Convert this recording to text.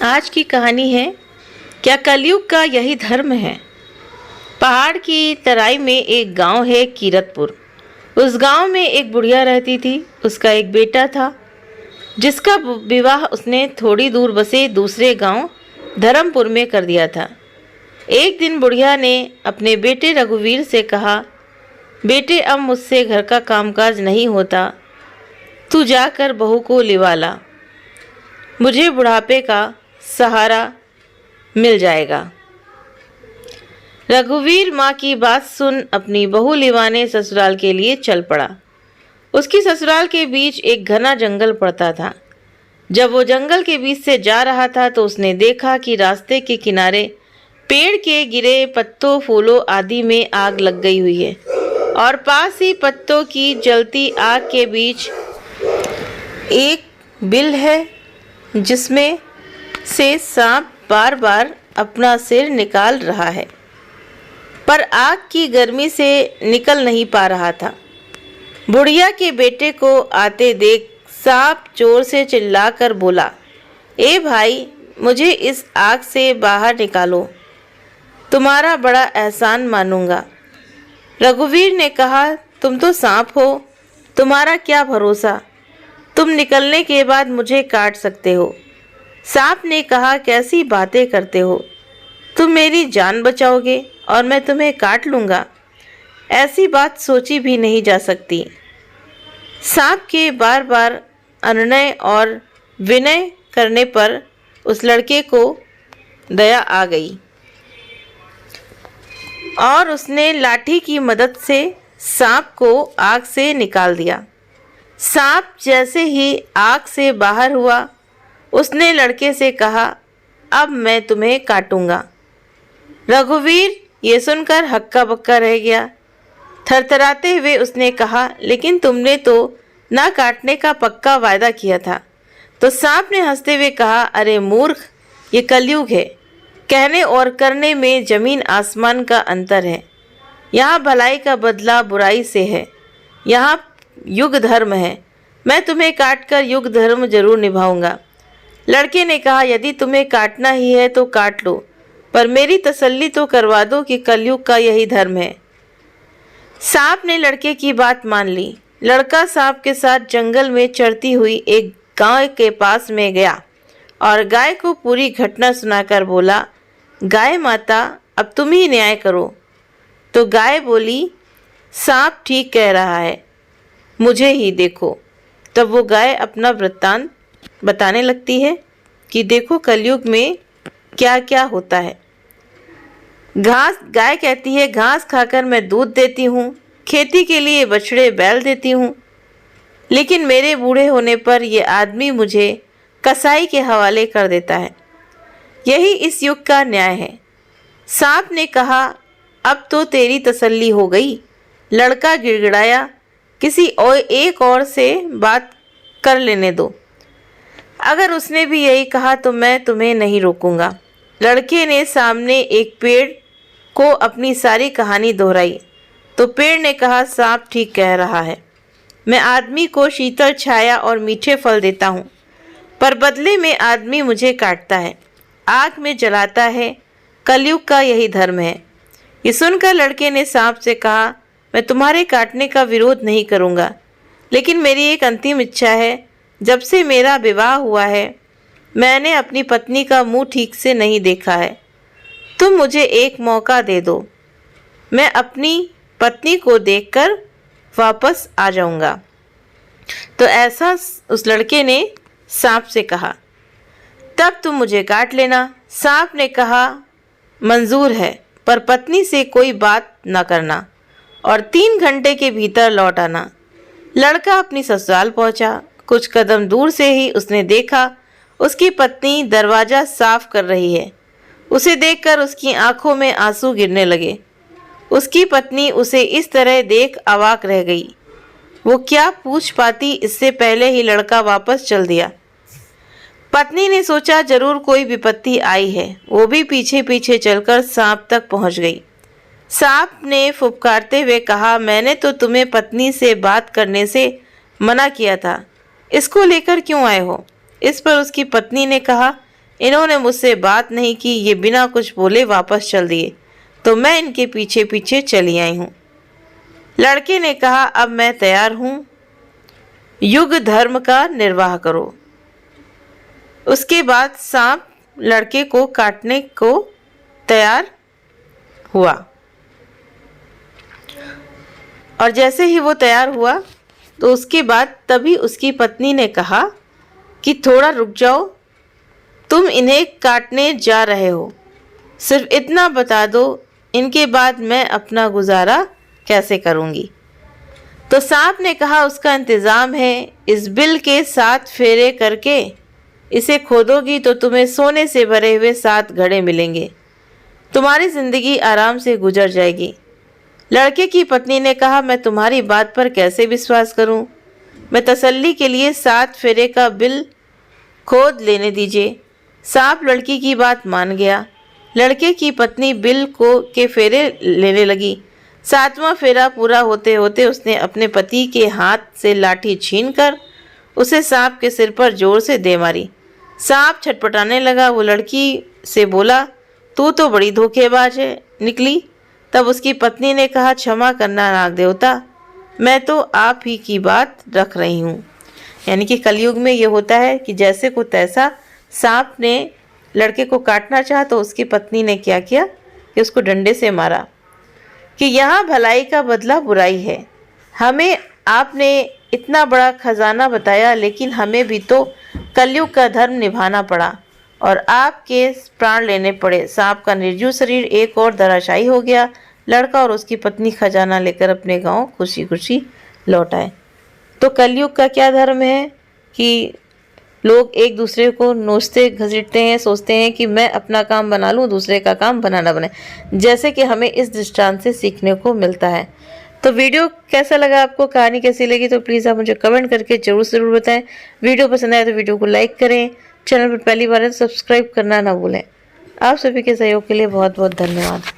आज की कहानी है, क्या कलयुग का यही धर्म है। पहाड़ की तराई में एक गांव है, कीरतपुर। उस गांव में एक बुढ़िया रहती थी। उसका एक बेटा था जिसका विवाह उसने थोड़ी दूर बसे दूसरे गांव धर्मपुर में कर दिया था। एक दिन बुढ़िया ने अपने बेटे रघुवीर से कहा, बेटे, अब मुझसे घर का कामकाज नहीं होता, तू जाकर बहू को लिवा ला, मुझे बुढ़ापे का सहारा मिल जाएगा। रघुवीर माँ की बात सुन अपनी बहू लिवाने ससुराल के लिए चल पड़ा। उसकी ससुराल के बीच एक घना जंगल पड़ता था। जब वो जंगल के बीच से जा रहा था तो उसने देखा कि रास्ते के किनारे पेड़ के गिरे पत्तों, फूलों आदि में आग लग गई हुई है और पास ही पत्तों की जलती आग के बीच एक बिल है जिसमें से सांप बार बार अपना सिर निकाल रहा है, पर आग की गर्मी से निकल नहीं पा रहा था। बुढ़िया के बेटे को आते देख सांप जोर से चिल्लाकर बोला, ए भाई, मुझे इस आग से बाहर निकालो, तुम्हारा बड़ा एहसान मानूंगा। रघुवीर ने कहा, तुम तो सांप हो, तुम्हारा क्या भरोसा, तुम निकलने के बाद मुझे काट सकते हो। सांप ने कहा, कैसी बातें करते हो, तुम मेरी जान बचाओगे और मैं तुम्हें काट लूँगा, ऐसी बात सोची भी नहीं जा सकती। सांप के बार बार अनुनय और विनय करने पर उस लड़के को दया आ गई और उसने लाठी की मदद से सांप को आग से निकाल दिया। सांप जैसे ही आग से बाहर हुआ, उसने लड़के से कहा, अब मैं तुम्हें काटूंगा। रघुवीर ये सुनकर हक्का बक्का रह गया। थरथराते हुए उसने कहा, लेकिन तुमने तो ना काटने का पक्का वायदा किया था। तो सांप ने हंसते हुए कहा, अरे मूर्ख, ये कलयुग है, कहने और करने में जमीन आसमान का अंतर है। यहाँ भलाई का बदला बुराई से है, यहाँ युग धर्म है। मैं तुम्हें काटकर युग धर्म जरूर निभाऊंगा। लड़के ने कहा, यदि तुम्हें काटना ही है तो काट लो, पर मेरी तसल्ली तो करवा दो कि कलयुग का यही धर्म है। सांप ने लड़के की बात मान ली। लड़का सांप के साथ जंगल में चरती हुई एक गाय के पास में गया और गाय को पूरी घटना सुनाकर बोला, गाय माता, अब तुम ही न्याय करो। तो गाय बोली, सांप ठीक कह रहा है, मुझे ही देखो। तब वो गाय अपना वृत्तांत बताने लगती है कि देखो कलयुग में क्या क्या होता है। गाय कहती है, घास खाकर मैं दूध देती हूँ, खेती के लिए बछड़े बैल देती हूँ, लेकिन मेरे बूढ़े होने पर यह आदमी मुझे कसाई के हवाले कर देता है। यही इस युग का न्याय है। सांप ने कहा, अब तो तेरी तसल्ली हो गई। लड़का गिड़गिड़ाया, किसी और एक और से बात कर लेने दो, अगर उसने भी यही कहा तो मैं तुम्हें नहीं रोकूंगा। लड़के ने सामने एक पेड़ को अपनी सारी कहानी दोहराई तो पेड़ ने कहा, सांप ठीक कह रहा है, मैं आदमी को शीतल छाया और मीठे फल देता हूँ, पर बदले में आदमी मुझे काटता है, आग में जलाता है। कलयुग का यही धर्म है। ये सुनकर लड़के ने सांप से कहा, मैं तुम्हारे काटने का विरोध नहीं करूँगा, लेकिन मेरी एक अंतिम इच्छा है। जब से मेरा विवाह हुआ है मैंने अपनी पत्नी का मुंह ठीक से नहीं देखा है। तुम मुझे एक मौका दे दो, मैं अपनी पत्नी को देखकर वापस आ जाऊंगा। तो ऐसा उस लड़के ने सांप से कहा, तब तुम मुझे काट लेना। सांप ने कहा, मंजूर है, पर पत्नी से कोई बात न करना और 3 घंटे के भीतर लौट आना। लड़का अपनी ससुराल पहुंचा। कुछ कदम दूर से ही उसने देखा उसकी पत्नी दरवाज़ा साफ कर रही है। उसे देखकर उसकी आंखों में आंसू गिरने लगे। उसकी पत्नी उसे इस तरह देख अवाक रह गई। वो क्या पूछ पाती, इससे पहले ही लड़का वापस चल दिया। पत्नी ने सोचा जरूर कोई विपत्ति आई है। वो भी पीछे पीछे चलकर सांप तक पहुंच गई। सांप ने फुफकारते हुए कहा, मैंने तो तुम्हें पत्नी से बात करने से मना किया था, इसको लेकर क्यों आए हो? इस पर उसकी पत्नी ने कहा, इन्होंने मुझसे बात नहीं की, ये बिना कुछ बोले वापस चल दिए, तो मैं इनके पीछे पीछे चली आई हूँ। लड़के ने कहा, अब मैं तैयार हूँ, युग धर्म का निर्वाह करो। उसके बाद सांप लड़के को काटने को तैयार हुआ, और जैसे ही वो तैयार हुआ तो उसके बाद तभी उसकी पत्नी ने कहा कि थोड़ा रुक जाओ, तुम इन्हें काटने जा रहे हो, सिर्फ इतना बता दो, इनके बाद मैं अपना गुजारा कैसे करूँगी। तो सांप ने कहा, उसका इंतज़ाम है, इस बिल के 7 फेरे करके इसे खोदोगी तो तुम्हें सोने से भरे हुए 7 घड़े मिलेंगे, तुम्हारी ज़िंदगी आराम से गुजर जाएगी। लड़के की पत्नी ने कहा, मैं तुम्हारी बात पर कैसे विश्वास करूं? मैं तसल्ली के लिए 7 फेरे का बिल खोद लेने दीजिए। सांप लड़की की बात मान गया। लड़के की पत्नी बिल के फेरे लेने लगी। 7वां फेरा पूरा होते होते उसने अपने पति के हाथ से लाठी छीनकर उसे सांप के सिर पर जोर से दे मारी। सांप छटपटाने लगा। वो लड़की से बोला, तू तो बड़ी धोखेबाज निकली। तब उसकी पत्नी ने कहा, क्षमा करना नाग देवता, मैं तो आप ही की बात रख रही हूँ। यानी कि कलयुग में ये होता है कि जैसे को तैसा सांप ने लड़के को काटना चाहा तो उसकी पत्नी ने क्या किया कि उसको डंडे से मारा, कि यहाँ भलाई का बदला बुराई है। हमें आपने इतना बड़ा खजाना बताया, लेकिन हमें भी तो कलयुग का धर्म निभाना पड़ा और आपके प्राण लेने पड़े। सांप का निर्जीव शरीर एक और धराशायी हो गया। लड़का और उसकी पत्नी खजाना लेकर अपने गांव खुशी खुशी लौट आए। तो कलयुग का क्या धर्म है कि लोग एक दूसरे को नोचते घसीटते हैं, सोचते हैं कि मैं अपना काम बना लूं, दूसरे का काम बनाना बने, जैसे कि हमें इस दृष्टांत से सीखने को मिलता है। तो वीडियो कैसा लगा आपको, कहानी कैसी लगी, तो प्लीज़ आप मुझे कमेंट करके ज़रूर बताएं। वीडियो पसंद आए तो वीडियो को लाइक करें, चैनल पर पहली बार है तो सब्सक्राइब करना ना भूलें। आप सभी के सहयोग के लिए बहुत बहुत धन्यवाद।